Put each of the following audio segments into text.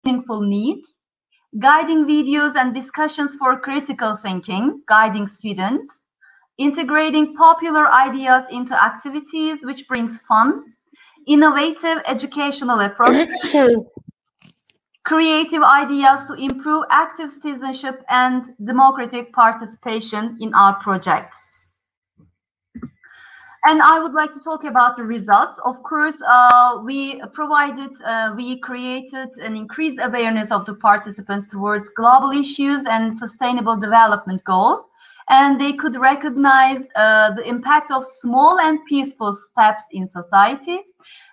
meaningful needs, guiding videos and discussions for critical thinking, guiding students, integrating popular ideas into activities which brings fun, innovative educational approaches, creative ideas to improve active citizenship and democratic participation in our project. And I would like to talk about the results. Of course, we created an increased awareness of the participants towards global issues and sustainable development goals. And they could recognize the impact of small and peaceful steps in society.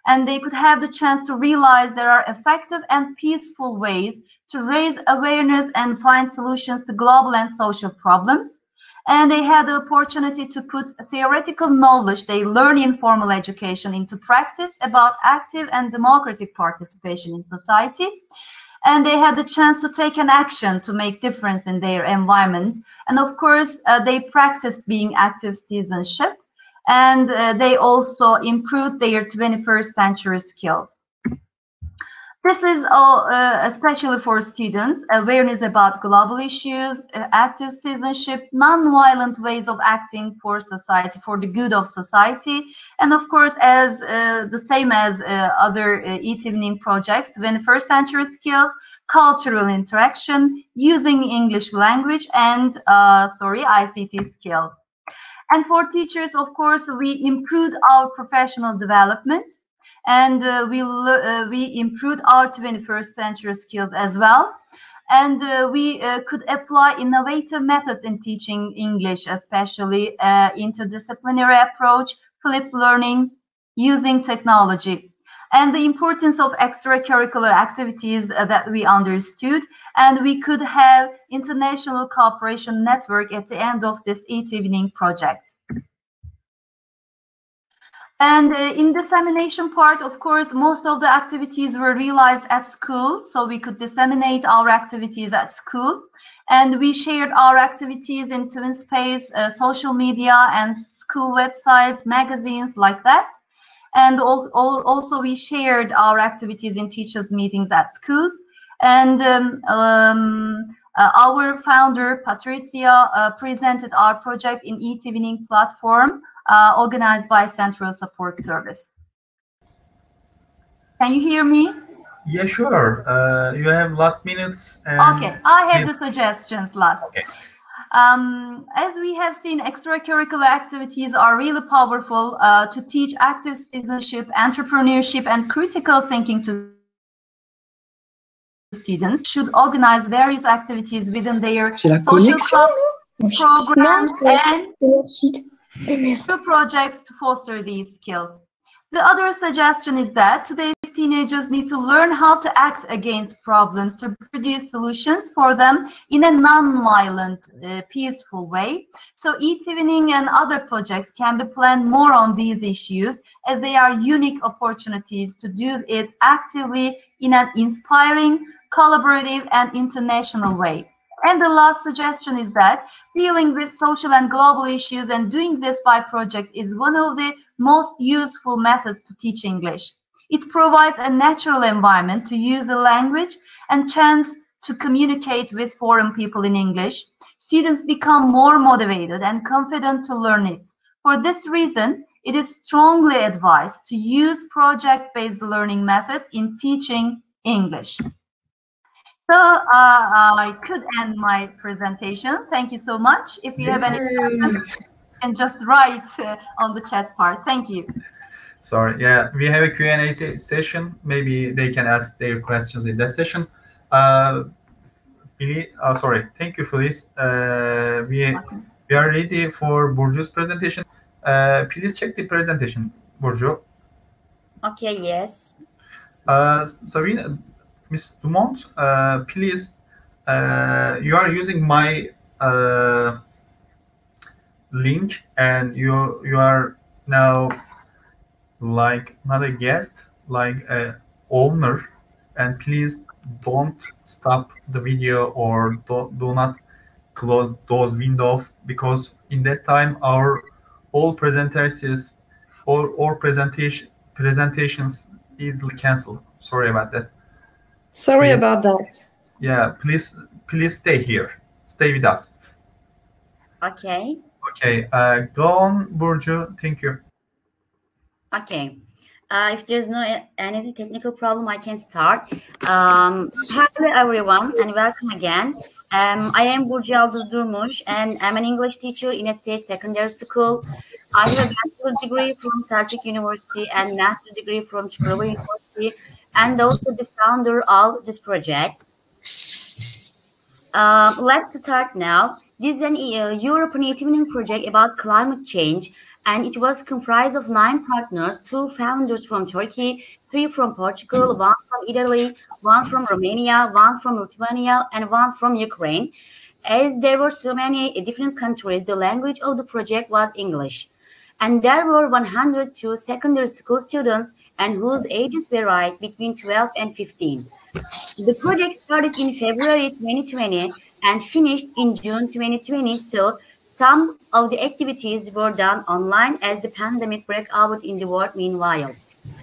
And they could have the chance to realize there are effective and peaceful ways to raise awareness and find solutions to global and social problems. And they had the opportunity to put theoretical knowledge they learn in formal education into practice about active and democratic participation in society. And they had the chance to take an action to make difference in their environment. And of course, they practiced being active citizenship, and they also improved their 21st century skills. This is especially for students, awareness about global issues, active citizenship, non-violent ways of acting for society, for the good of society. And of course, as the same as other evening projects, 21st century skills, cultural interaction, using English language, and ICT skills. And for teachers, of course, we improved our professional development. And we improved our 21st century skills as well. And we could apply innovative methods in teaching English, especially interdisciplinary approach, flipped learning, using technology. And the importance of extracurricular activities that we understood. And we could have international cooperation network at the end of this evening project. And in dissemination part, of course, most of the activities were realized at school, so we could disseminate our activities at school. And we shared our activities in TwinSpace, social media, and school websites, magazines, like that. And also we shared our activities in teachers' meetings at schools. And our founder, Patricia, presented our project in evening platform, organized by Central Support Service. Can you hear me? Yeah, sure. You have last minutes. Okay, I have the suggestions last. Okay. As we have seen, extracurricular activities are really powerful to teach active citizenship, entrepreneurship, and critical thinking to students. Should organize various activities within their social clubs, programs, and two projects to foster these skills. The other suggestion is that today's teenagers need to learn how to act against problems to produce solutions for them in a non-violent, peaceful way. So evening and other projects can be planned more on these issues, as they are unique opportunities to do it actively in an inspiring, collaborative, and international way. And the last suggestion is that dealing with social and global issues and doing this by project is one of the most useful methods to teach English. It provides a natural environment to use the language and chance to communicate with foreign people in English. Students become more motivated and confident to learn it. For this reason, it is strongly advised to use project-based learning method in teaching English. So I could end my presentation. Thank you so much. If you have any questions, you can just write on the chat part. Thank you. Sorry, yeah, we have a Q&A session. Maybe they can ask their questions in that session. Sorry, thank you, Felice. We are ready for Burcu's presentation. Please check the presentation, Burcu. Okay, yes. Sabine, Ms. Dumont, please, you are using my link, and you are now like not a guest, like a owner, and please don't stop the video or do not close those windows, because in that time our all presentations or presentations easily cancel. Sorry about that. Sorry about that. Yeah, please stay here. Stay with us. Okay. Okay, go on, Burcu. Thank you. Okay. If there's no any technical problem, I can start. Hello everyone and welcome again. I am Burcu Durmuş and I'm an English teacher in a state secondary school. I have a bachelor degree from Selçuk University and master degree from Çukurova University, and also the founder of this project. Let's start now. This is an European eğitim project about climate change, and it was comprised of 9 partners, 2 founders from Turkey, 3 from Portugal, 1 from Italy, 1 from Romania, 1 from Lithuania, and 1 from Ukraine. As there were so many different countries, the language of the project was English. And there were 102 secondary school students and whose ages varied between 12 and 15. The project started in February 2020 and finished in June 2020, so some of the activities were done online as the pandemic broke out in the world meanwhile.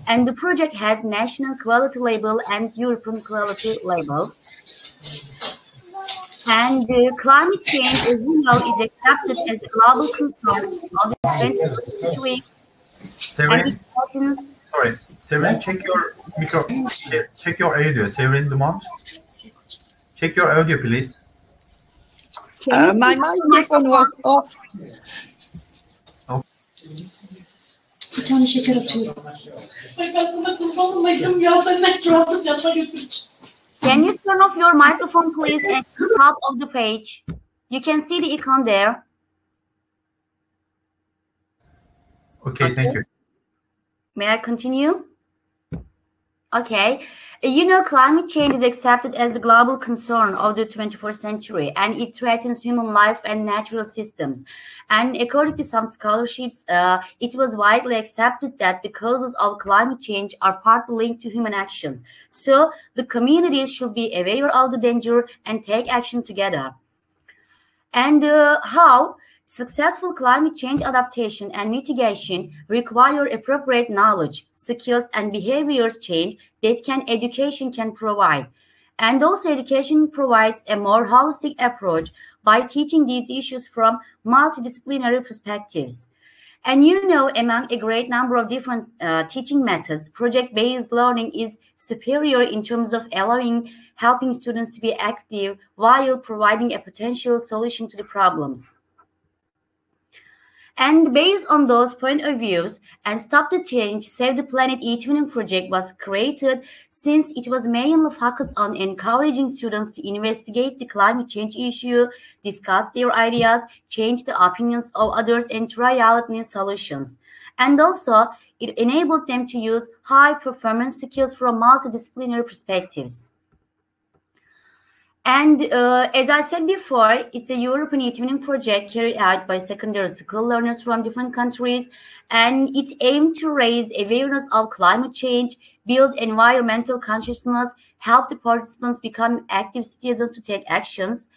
And the project had national quality label and European quality label. And climate change, as you know, is accepted as the global concern of the 21st century. Severin, sorry, Severin, check your micro, check your audio. Severin Dumont, check your audio, please. My microphone was off. Bir tane şeker atıyorum. Bak aslında kurbanlaydım ya, senin ekranı yanına götüreceğim. Can you turn off your microphone, please, at the top of the page? You can see the icon there. Okay, thank you. May I continue? Okay. You know, climate change is accepted as the global concern of the 21st century, and it threatens human life and natural systems. And according to some scholarships, it was widely accepted that the causes of climate change are partly linked to human actions. So the communities should be aware of the danger and take action together. And how? Successful climate change adaptation and mitigation require appropriate knowledge, skills, and behaviors change that education can provide. And also education provides a more holistic approach by teaching these issues from multidisciplinary perspectives. And you know, among a great number of different teaching methods, project-based learning is superior in terms of helping students to be active while providing a potential solution to the problems. And based on those point of views, and Stop the Change, Save the Planet eğitim project was created since it was mainly focused on encouraging students to investigate the climate change issue, discuss their ideas, change the opinions of others, and try out new solutions. And also, it enabled them to use high-performance skills from multidisciplinary perspectives. And as I said before, it's a European eğitim project carried out by secondary school learners from different countries, and it aimed to raise awareness of climate change, build environmental consciousness, help the participants become active citizens to take actions.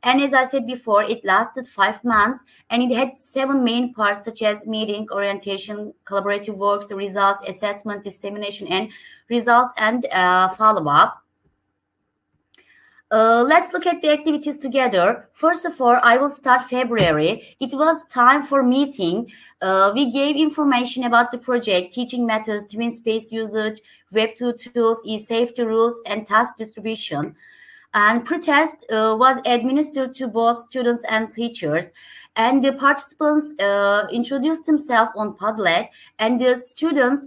And as I said before, it lasted 5 months, and it had 7 main parts such as meeting, orientation, collaborative works, results, assessment, dissemination, and results and follow-up. Let's look at the activities together. First of all, I will start February. It was time for meeting. We gave information about the project, teaching methods, twin space usage, Web2 tools, e-safety rules, and task distribution. And pre-test was administered to both students and teachers. And the participants introduced themselves on Padlet, and the students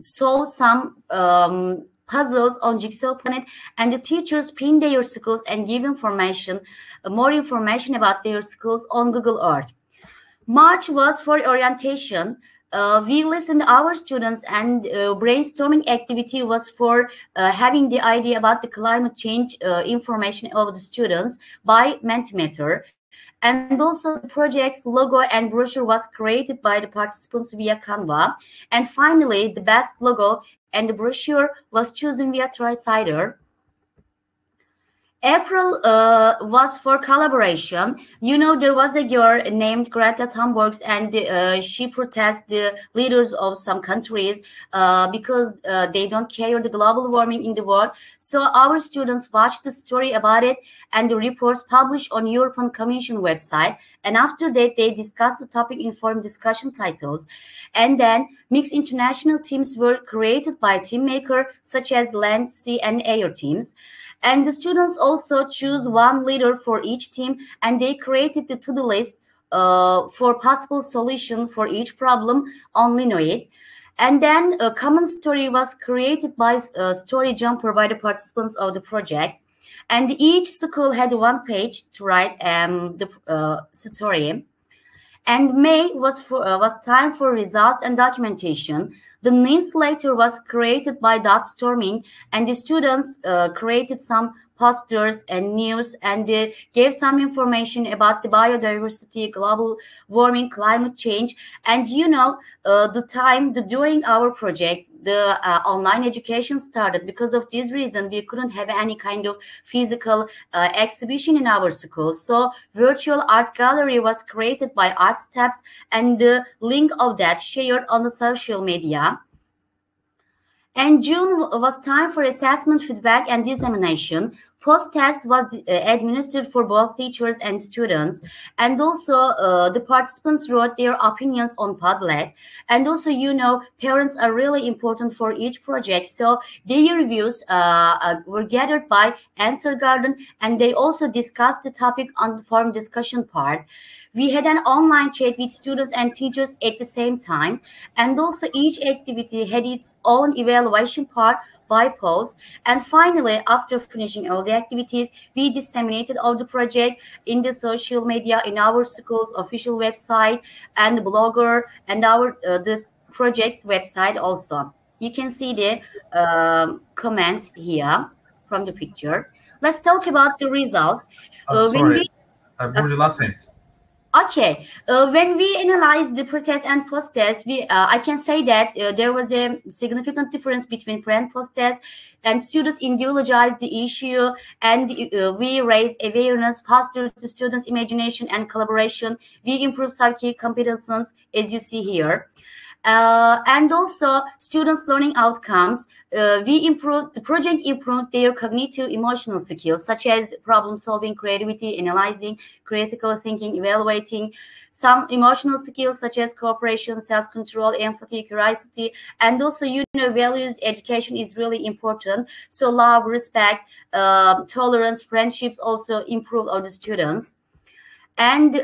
saw some puzzles on Jigsaw Planet, and the teachers pin their schools and give information, more information about their schools on Google Earth. March was for orientation. We listened to our students, and brainstorming activity was for having the idea about the climate change information of the students by Mentimeter. And also the project's logo and brochure was created by the participants via Canva. And finally, the best logo and the brochure was chosen via Tricider. April was for collaboration. You know, there was a girl named Greta Thunberg, and she protests the leaders of some countries because they don't care the global warming in the world. So our students watched the story about it and the reports published on European Commission website. And after that, they discussed the topic in forum discussion titles. And then mixed international teams were created by team maker such as land, sea, and air teams. And the students also choose one leader for each team, and they created the to-do list for possible solution for each problem on Linoid. And then a common story was created by Story Jumper by the participants of the project. And each school had one page to write the story. And May was time for results and documentation. The newsletter was created by dot storming, and the students created some posters and news, and they gave some information about the biodiversity, global warming, climate change. And you know, during our project, the online education started. Because of this reason, we couldn't have any kind of physical exhibition in our school. So virtual art gallery was created by Art Steps, and the link of that shared on the social media. And June was time for assessment, feedback, and dissemination. Post-test was administered for both teachers and students. And also the participants wrote their opinions on Padlet. And also, you know, parents are really important for each project. So their reviews were gathered by Answer Garden, and they also discussed the topic on the forum discussion part. We had an online chat with students and teachers at the same time. And also each activity had its own evaluation part by polls. And finally, after finishing all the activities, we disseminated all the project in the social media, in our school's official website and blogger, and our the project's website also. You can see the comments here from the picture. Let's talk about the results. Sorry, Burcu, last minute. Okay, when we analyze the pre-test and post-test, I can say that there was a significant difference between pre and post-test, and students individualized the issue, and we raised awareness, fostered the students' imagination and collaboration. We improved psychic competences, as you see here. And also students' learning outcomes. The project improved their cognitive emotional skills, such as problem solving, creativity, analyzing, critical thinking, evaluating, some emotional skills such as cooperation, self-control, empathy, curiosity, and also, you know, values education is really important. So love, respect, tolerance, friendships also improve of the students. And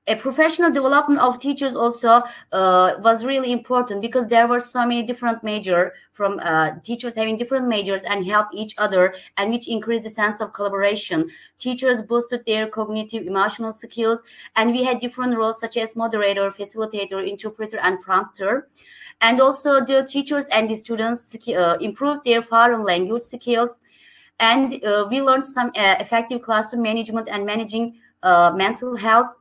a professional development of teachers also was really important, because there were so many different majors from teachers having different majors and help each other, and which increased the sense of collaboration. Teachers boosted their cognitive emotional skills, and we had different roles such as moderator, facilitator, interpreter, and prompter. And also the teachers and the students improved their foreign language skills, and we learned some effective classroom management and managing mental health.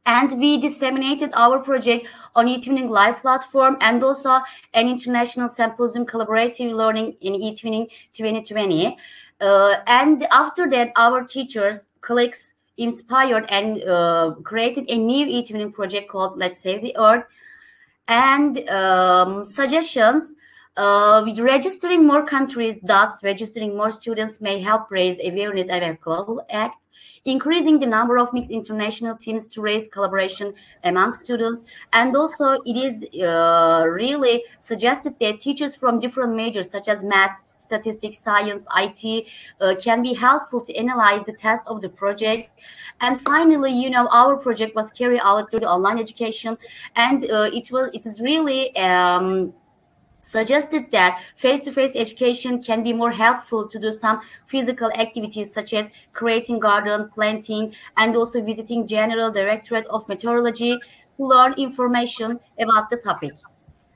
And we disseminated our project on eTwinning Live platform, and also an international symposium collaborative learning in eTwinning 2020. And after that, our teachers, colleagues, inspired and created a new eTwinning project called Let's Save the Earth. And suggestions. With registering more countries, thus registering more students, may help raise awareness of a global act. Increasing the number of mixed international teams to raise collaboration among students. And also it is really suggested that teachers from different majors such as maths, statistics, science, IT can be helpful to analyze the test of the project. And finally, you know, our project was carried out through the online education, and it is really suggested that face-to-face education can be more helpful to do some physical activities such as creating garden, planting, and also visiting General Directorate of Meteorology to learn information about the topic.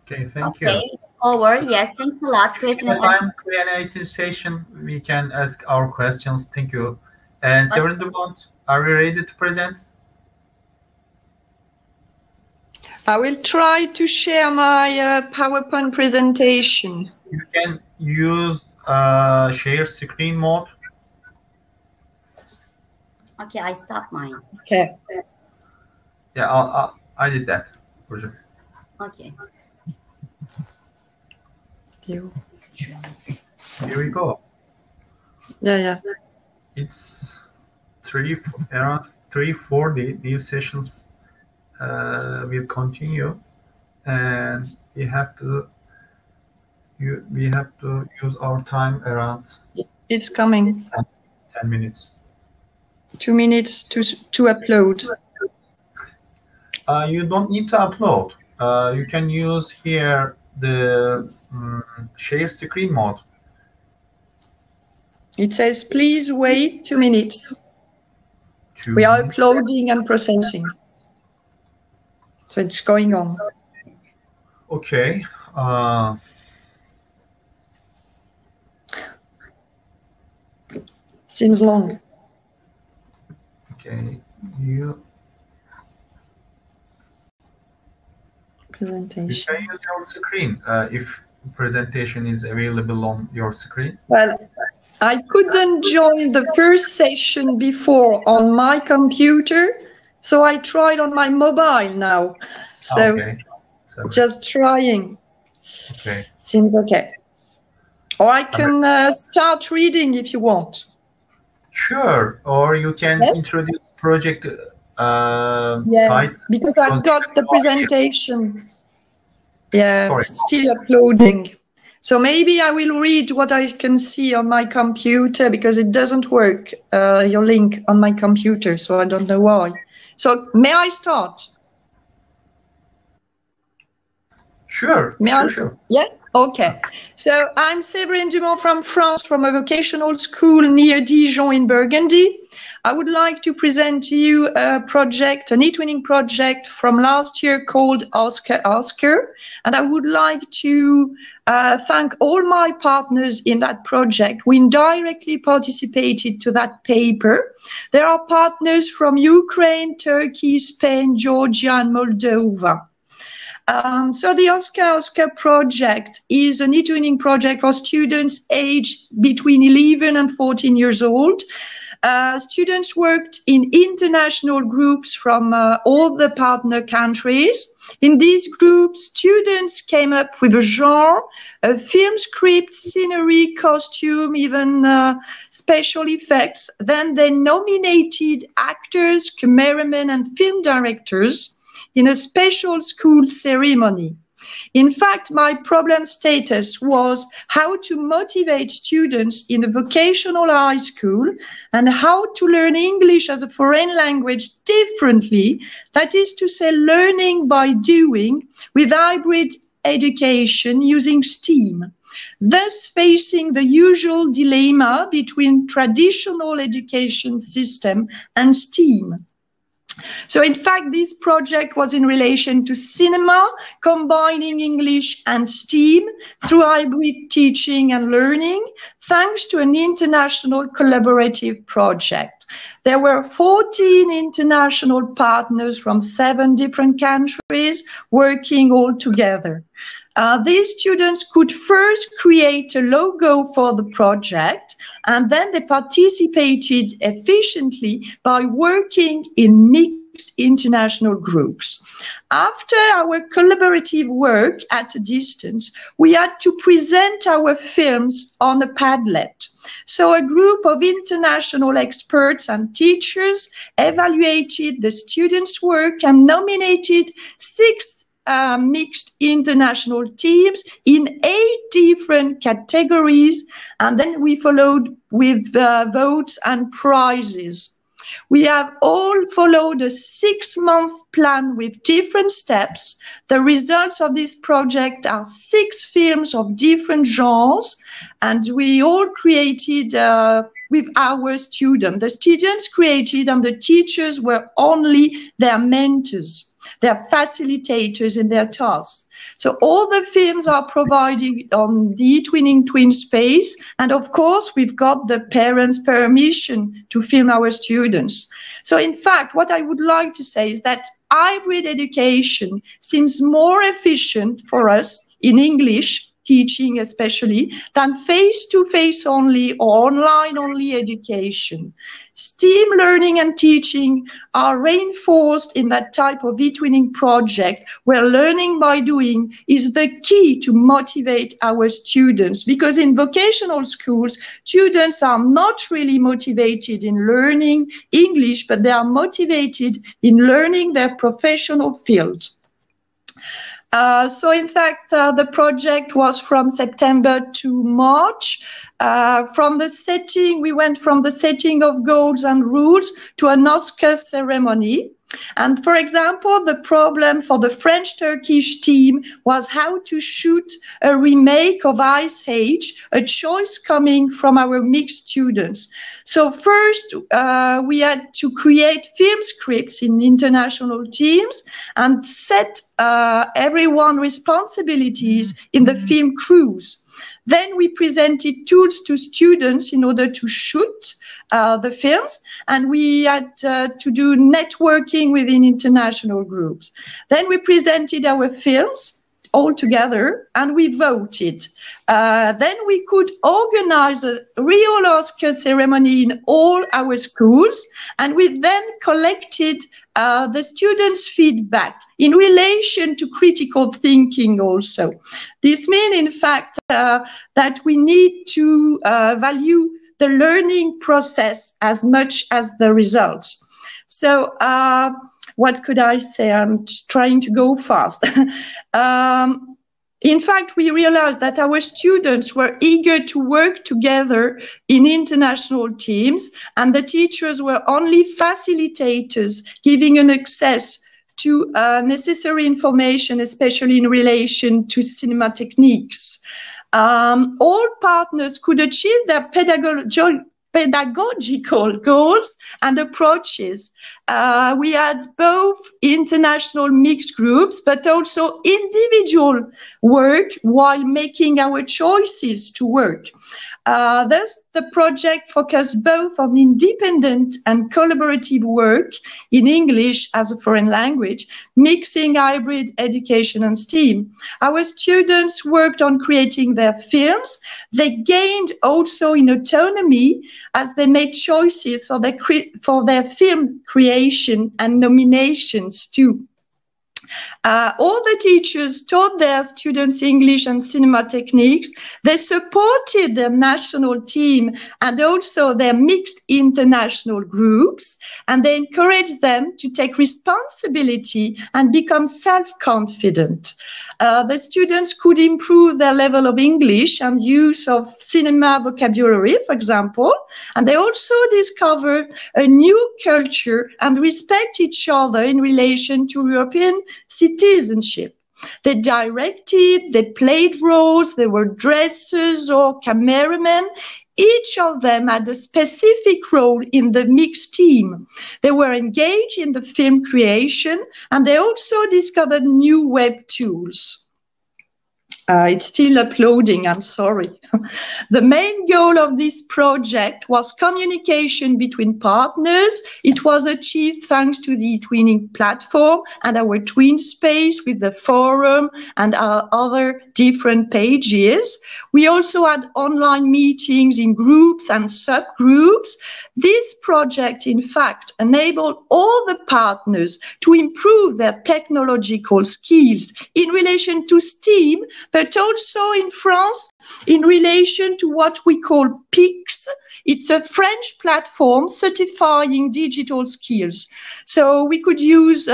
Okay, thank you. Over. Yes, thanks a lot. Question time Q&A session. We can ask our questions. Thank you. And Severin Dumont, are we ready to present? I will try to share my PowerPoint presentation. You can use share screen mode. Okay, I stopped mine. Okay. Yeah, I did that. Burcu. Okay. You. Here we go. Yeah. It's around 3:40. New sessions will continue, and we have to use our time around It's coming. 10 minutes. 2 minutes to upload. You don't need to upload. You can use here the share screen mode. It says, please wait 2 minutes. 2 We are minutes. uploading and processing. So it's going on. Okay. Seems long. Okay. You Presentation. can use your screen if presentation is available on your screen. Well, I couldn't join the first session before on my computer, so I tried on my mobile now. So Okay. So, just trying. okay. Seems okay. Or I can start reading if you want. Sure. Or you can Yes? introduce project Yeah, title. because I've got the presentation. Yeah, Sorry. still uploading. So maybe I will read what I can see on my computer because it doesn't work, your link on my computer, so I don't know why. So may I start? Sure. Sure. Yeah? Okay. So I'm Séverine Dumont from France, from a vocational school near Dijon in Burgundy. I would like to present to you a project, an e-twinning project from last year called Oscar. And I would like to thank all my partners in that project who indirectly participated to that paper. There are partners from Ukraine, Turkey, Spain, Georgia, and Moldova. So the Oscar project is an e-twinning project for students aged between 11 and 14 years old. Students worked in international groups from all the partner countries. In these groups, students came up with a genre, a film script, scenery, costume, even special effects. Then they nominated actors, cameramen, and film directors in a special school ceremony. In fact, my problem status was how to motivate students in a vocational high school and how to learn English as a foreign language differently, that is to say, learning by doing with hybrid education using STEAM, thus facing the usual dilemma between traditional education system and STEAM. So in fact, this project was in relation to cinema, combining English and STEAM through hybrid teaching and learning, thanks to an international collaborative project. There were 14 international partners from 7 different countries working all together. These students could first create a logo for the project, and then they participated efficiently by working in mixed international groups. After our collaborative work at a distance, we had to present our films on a Padlet. So a group of international experts and teachers evaluated the students' work and nominated 6 mixed international teams in 8 different categories, and then we followed with votes and prizes. We have all followed a 6-month plan with different steps. The results of this project are 6 films of different genres, and we all created with our students. The students created and the teachers were only their mentors. They're facilitators in their tasks. So all the films are provided on the e-twinning twin space. And of course, we've got the parents' permission to film our students. So in fact, what I would like to say is that hybrid education seems more efficient for us in English teaching especially, than face-to-face only or online only education. STEAM learning and teaching are reinforced in that type of e-twinning project where learning by doing is the key to motivate our students, because in vocational schools, students are not really motivated in learning English, but they are motivated in learning their professional field. So in fact, the project was from September to March. From the setting, we went from the setting of goals and rules to an Oscar ceremony. And for example, the problem for the French-Turkish team was how to shoot a remake of Ice Age, a choice coming from our mixed students. So first, we had to create film scripts in international teams and set everyone responsibilities in the film crews. Then we presented tools to students in order to shoot the films, and we had to do networking within international groups. Then we presented our films all together and we voted. Then we could organize a real Oscar ceremony in all our schools, and we then collected the students' feedback in relation to critical thinking also. This means, in fact, that we need to value the learning process as much as the results. So what could I say? I'm trying to go fast. In fact, we realized that our students were eager to work together in international teams, and the teachers were only facilitators, giving an access to necessary information, especially in relation to cinema techniques. All partners could achieve their pedagogical goals and approaches. We had both international mixed groups, but also individual work while making our choices to work. Thus, the project focused both on independent and collaborative work in English as a foreign language, mixing hybrid education and STEAM. Our students worked on creating their films. They gained also in autonomy as they made choices for their film creation and nominations too. All the teachers taught their students English and cinema techniques. They supported their national team and also their mixed international groups, and they encouraged them to take responsibility and become self-confident. The students could improve their level of English and use of cinema vocabulary, for example, and they also discovered a new culture and respect each other in relation to European citizenship. They directed, they played roles, they were dressers or cameramen. Each of them had a specific role in the mixed team. They were engaged in the film creation, and they also discovered new web tools. It's still uploading, I'm sorry. The main goal of this project was communication between partners. It was achieved thanks to the twinning platform and our twin space with the forum and our other different pages. We also had online meetings in groups and subgroups. This project, in fact, enabled all the partners to improve their technological skills in relation to STEAM, but also in France in relation to what we call PIX. It's a French platform certifying digital skills. So we could use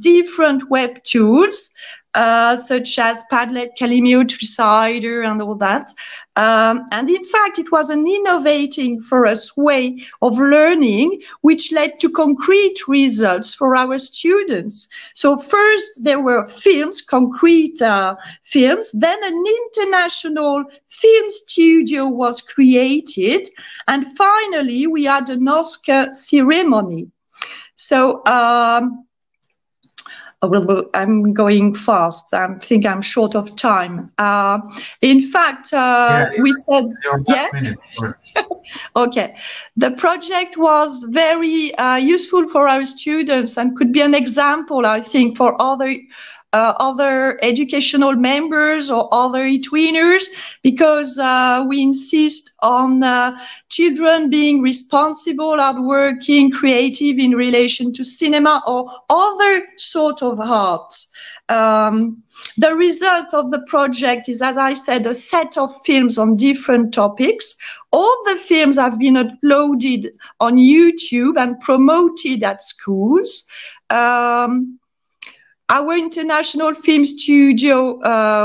different web tools, such as Padlet, Calimeo, Decider, and all that. And in fact, it was an innovating for us way of learning, which led to concrete results for our students. So first, there were films, concrete films. Then an international film studio was created. And finally, we had an Oscar ceremony. So, I'm going fast. I think I'm short of time. In fact, we said, yeah. Okay. The project was very useful for our students and could be an example, I think, for other other educational members or other e-tweeners, because we insist on children being responsible, hardworking, creative in relation to cinema or other sort of arts. The result of the project is, as I said, a set of films on different topics. All the films have been uploaded on YouTube and promoted at schools. Our international film studio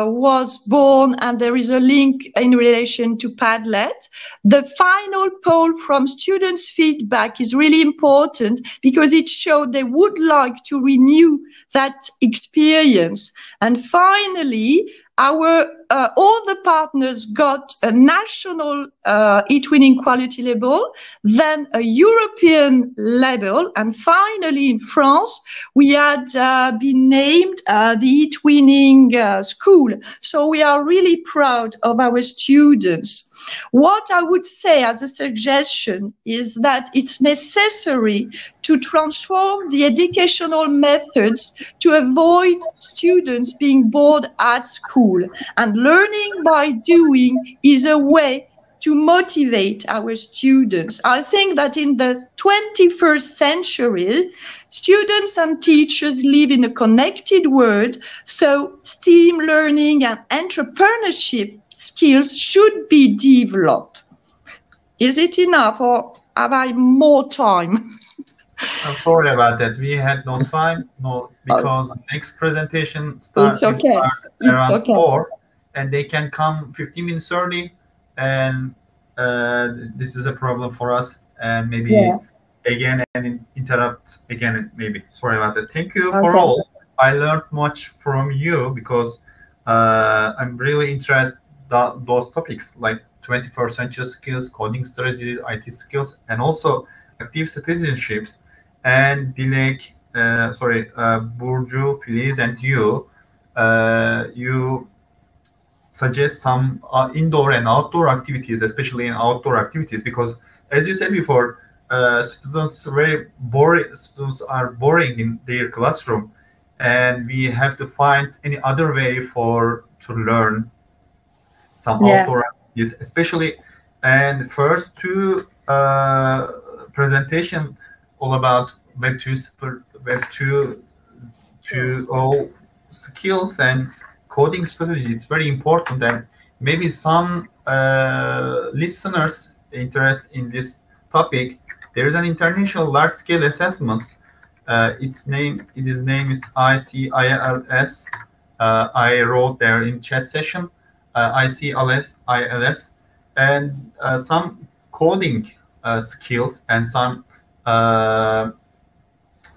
was born, and there is a link in relation to Padlet. The final poll from students' feedback is really important because it showed they would like to renew that experience. And finally, our all the partners got a national e-twinning quality label, then a European label, and finally in France we had been named the e-twinning school. So we are really proud of our students. What I would say as a suggestion is that it's necessary to transform the educational methods to avoid students being bored at school. And learning by doing is a way to motivate our students. I think that in the 21st century, students and teachers live in a connected world, so STEAM learning and entrepreneurship skills should be developed. Is it enough, or have I more time? I'm sorry about that. We had no time, because next presentation starts around 4, and they can come 15 minutes early, and this is a problem for us. And maybe again and interrupt again, maybe. Sorry about that. Thank you for all. I learned much from you because I'm really interested in those topics like 21st century skills, coding strategies, IT skills, and also active citizenships. And Dilek, Burcu, Filiz, and you suggest some indoor and outdoor activities, especially in outdoor activities, because as you said before, students are boring in their classroom, and we have to find any other way to learn some outdoor activities, especially. And first two presentation all about Web 2.0 skills and coding strategies, very important. And maybe some listeners interested in this topic. There is an international large-scale assessment. Its name is ICILS. I wrote there in chat session, ICILS, and some coding skills and some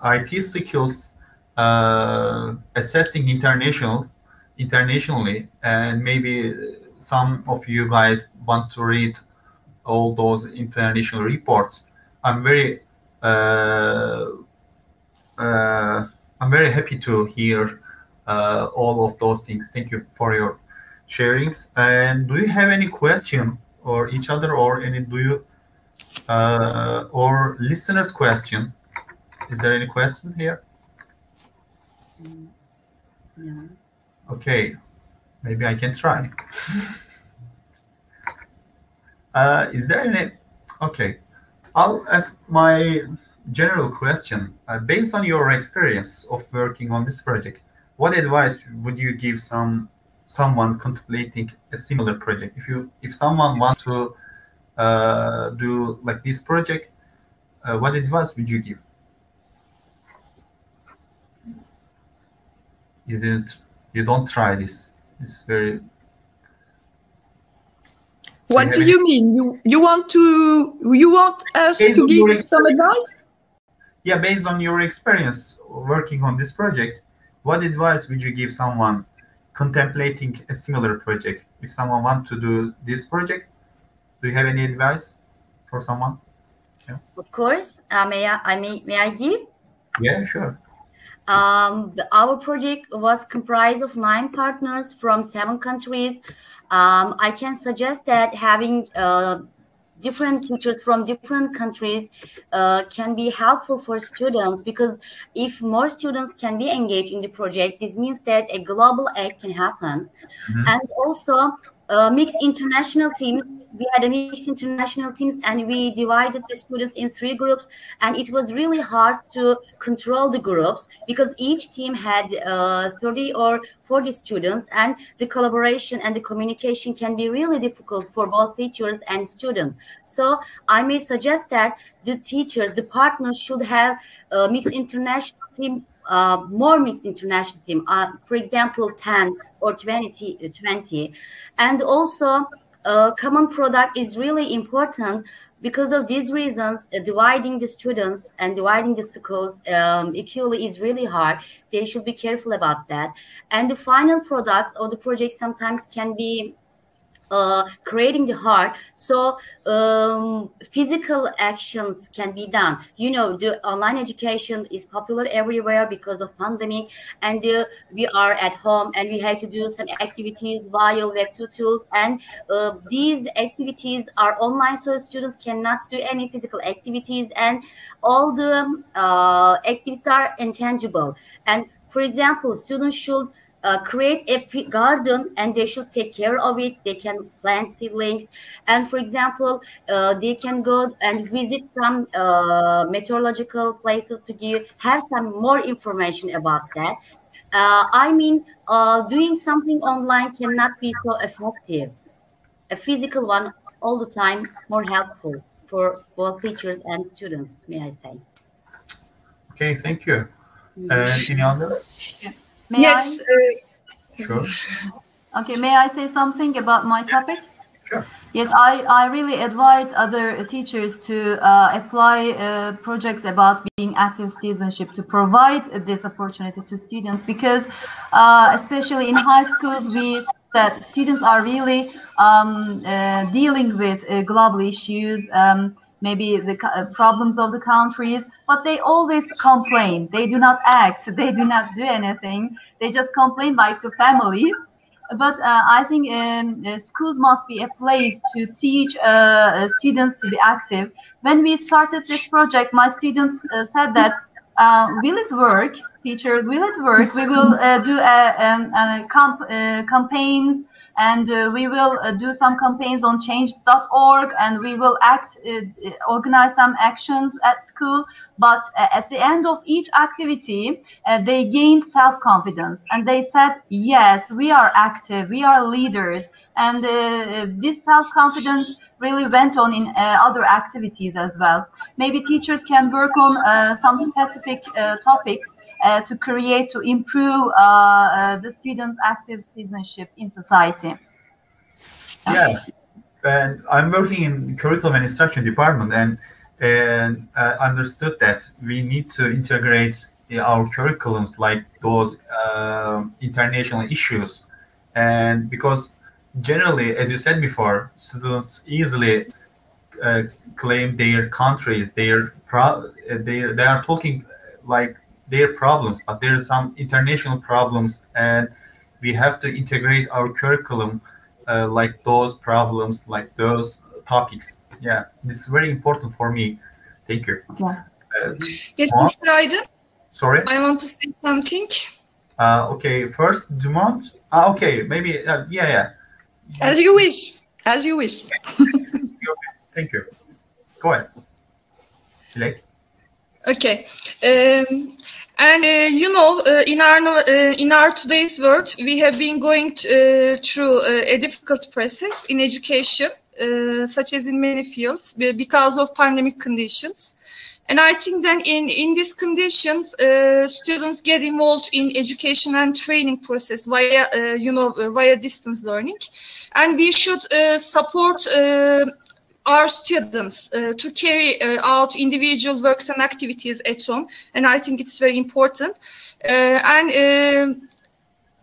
IT skills assessing internationally, and maybe some of you guys want to read all those international reports. I'm very happy to hear all of those things. Thank you for your sharings. And do you have any question or each other, or any or listeners' question? Is there any question here? No. Okay, maybe I can try. Is there any? Okay, I'll ask my general question. Based on your experience of working on this project, what advice would you give someone contemplating a similar project? If someone wants to do like this project, what advice would you give? You don't try this. It's very. What do you mean? You want us to give some advice? Yeah, based on your experience working on this project, what advice would you give someone contemplating a similar project? If someone wants to do this project, do you have any advice for someone? Yeah. Of course. May I give? Yeah, sure. Our project was comprised of 9 partners from 7 countries. I can suggest that having different teachers from different countries can be helpful for students, because if more students can be engaged in the project, this means that a global act can happen. And also mixed international teams. We had a mixed international teams, and we divided the students in 3 groups, and it was really hard to control the groups because each team had 30 or 40 students, and the collaboration and the communication can be really difficult for both teachers and students. So I may suggest that the teachers, the partners, should have a mixed international team, more mixed international team, for example 10 or 20. And also common product is really important. Because of these reasons, dividing the students and dividing the schools equally is really hard. They should be careful about that. And the final products of the project sometimes can be creating the heart. So physical actions can be done. You know, the online education is popular everywhere because of pandemic, and we are at home and we have to do some activities via Web2 tools, and these activities are online, so students cannot do any physical activities, and all the activities are intangible. And for example, students should create a garden and they should take care of it. They can plant seedlings, and for example they can go and visit some meteorological places to have some more information about that. I mean, doing something online cannot be so effective. A physical one all the time more helpful for both teachers and students, may I say. Okay, thank you. Any other? May Yes. Sure. Okay, may I say something about my topic? Sure. Yes, I really advise other teachers to apply projects about being active citizenship to provide this opportunity to students, because especially in high schools, we see that students are really dealing with global issues, maybe the problems of the countries, but they always complain. They do not act. They do not do anything. They just complain like the families. But I think schools must be a place to teach students to be active. When we started this project, my students said that, will it work, teacher? Will it work? We will do campaigns, and we will do some campaigns on change.org, and we will organize some actions at school. But at the end of each activity, they gained self-confidence, and they said, yes, we are active, we are leaders. And this self-confidence really went on in other activities as well. Maybe teachers can work on some specific topics to improve the students' active citizenship in society. Yeah, and I'm working in curriculum and instruction department, and I understood that we need to integrate our curriculums like those international issues, and because generally, as you said before, students easily claim their countries, they are talking like their problems, but there are some international problems, and we have to integrate our curriculum like those problems, like those topics. Yeah, this is very important for me. Thank you. Yeah. Yes, Mr. Aydın. Sorry. I want to say something. Okay, first Dumont. Okay, maybe. Yeah. As you wish. As you wish. Okay, thank you. Go ahead. Dilek. Okay. And you know, in our today's world, we have been going through a difficult process in education, such as in many fields, because of pandemic conditions. And I think that in these conditions, students get involved in education and training process via, via distance learning. And we should support our students to carry out individual works and activities at home. And I think it's very important.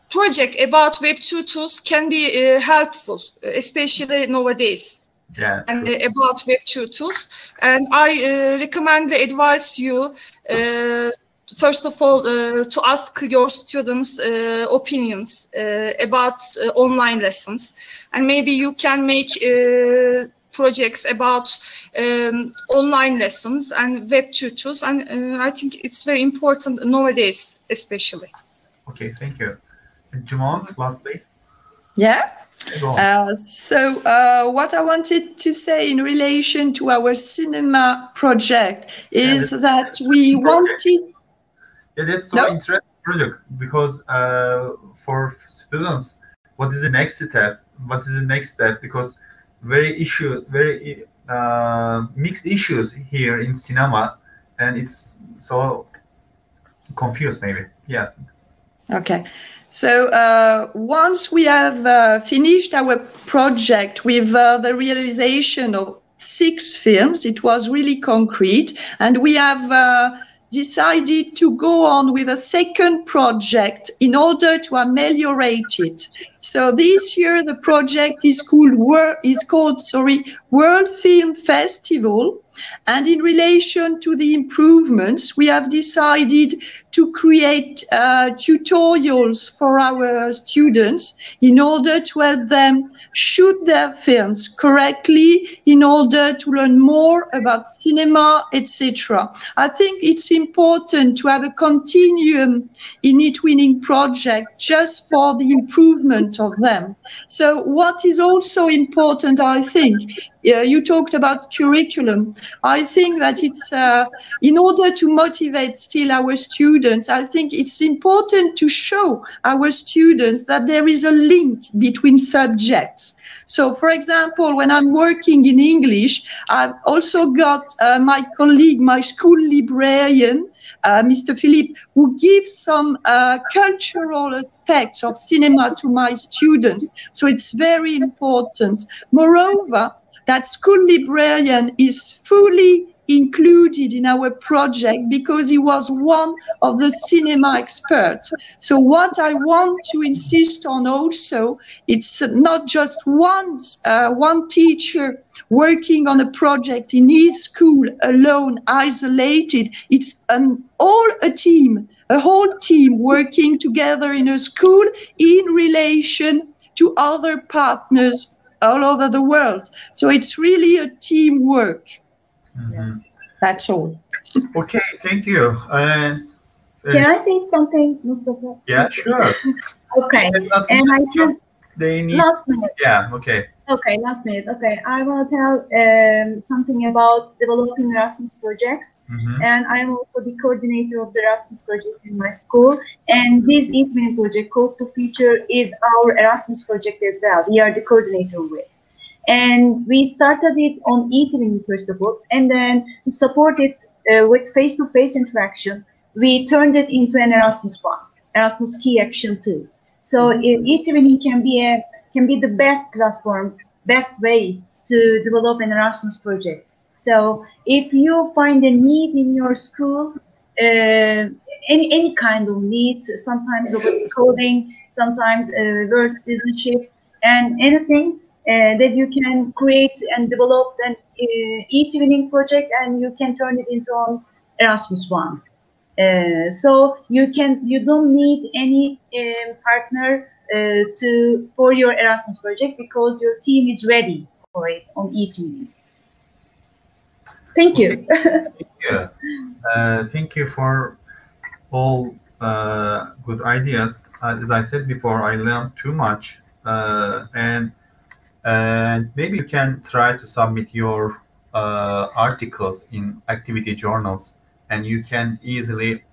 Project about Web2 tools can be helpful, especially nowadays. Yeah, and about Web2 tools. And I recommend, advise you, first of all, to ask your students' opinions about online lessons. And maybe you can make projects about online lessons and web tutors, and I think it's very important nowadays, especially. Okay, thank you. Jumon, lastly. Yeah. So what I wanted to say in relation to our cinema project is that we wanted. Yeah, that's so interesting project, because for students, what is the next step? What is the next step? Because very mixed issues here in cinema, and it's so confused maybe. Yeah. Okay. So once we have finished our project with the realization of 6 films, it was really concrete, and we have decided to go on with a second project in order to ameliorate it. So this year the project is called World Film Festival, and in relation to the improvements, we have decided to create tutorials for our students in order to help them shoot their films correctly, in order to learn more about cinema, etc. I think it's important to have a continuum in eTwinning project just for the improvement of them. So what is also important, I think, you talked about curriculum. I think that it's in order to motivate still our students, I think it's important to show our students that there is a link between subjects. So, for example, when I'm working in English, I've also got my colleague, my school librarian, Mr. Philippe, who gives some cultural aspects of cinema to my students. So it's very important. Moreover, that school librarian is fully included in our project because he was one of the cinema experts. So what I want to insist on also, it's not just one teacher working on a project in his school alone, isolated. It's a whole team working together in a school in relation to other partners all over the world. So it's really a teamwork. Mm-hmm. That's all. Okay, thank you. Can I say something, Mustafa? Yeah, sure. Okay. And I can. Last minute. Yeah. Okay. Okay, last minute. Okay, I want to tell something about developing Erasmus projects, and I'm also the coordinator of the Erasmus projects in my school. And this eTwinning project, Code to Future, is our Erasmus project as well. We are the coordinator of it. And we started it on eTwinning first of all, and then to support it with face-to-face interaction, we turned it into an Erasmus one, Erasmus Key Action 2. So eTwinning can be the best platform, best way to develop an Erasmus project. So if you find a need in your school, any kind of need, sometimes robotic coding, sometimes word citizenship, and anything that you can create and develop an eTwinning project, and you can turn it into an Erasmus one. So you don't need any partner for your Erasmus project because your team is ready for it on eTwinning. Thank you. Thank you. Thank you for all good ideas. As I said before, I learned too much, and maybe you can try to submit your articles in activity journals, and you can easily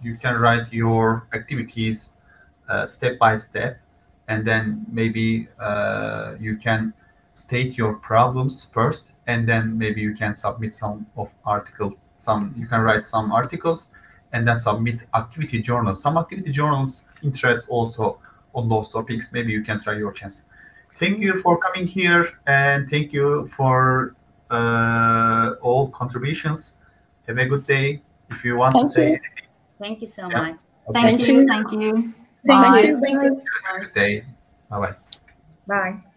you can write your activities step by step, and then maybe you can state your problems first, and then maybe you can submit some of articles. You can write some articles and then submit activity journals. Some activity journals interest also on those topics. Maybe you can try your chance. Thank you for coming here, and thank you for all contributions. Have a good day. If you want to say anything. Thank you so much. Okay. Thank you. Thank you. Thank you. Have a good day. Bye-bye. Bye.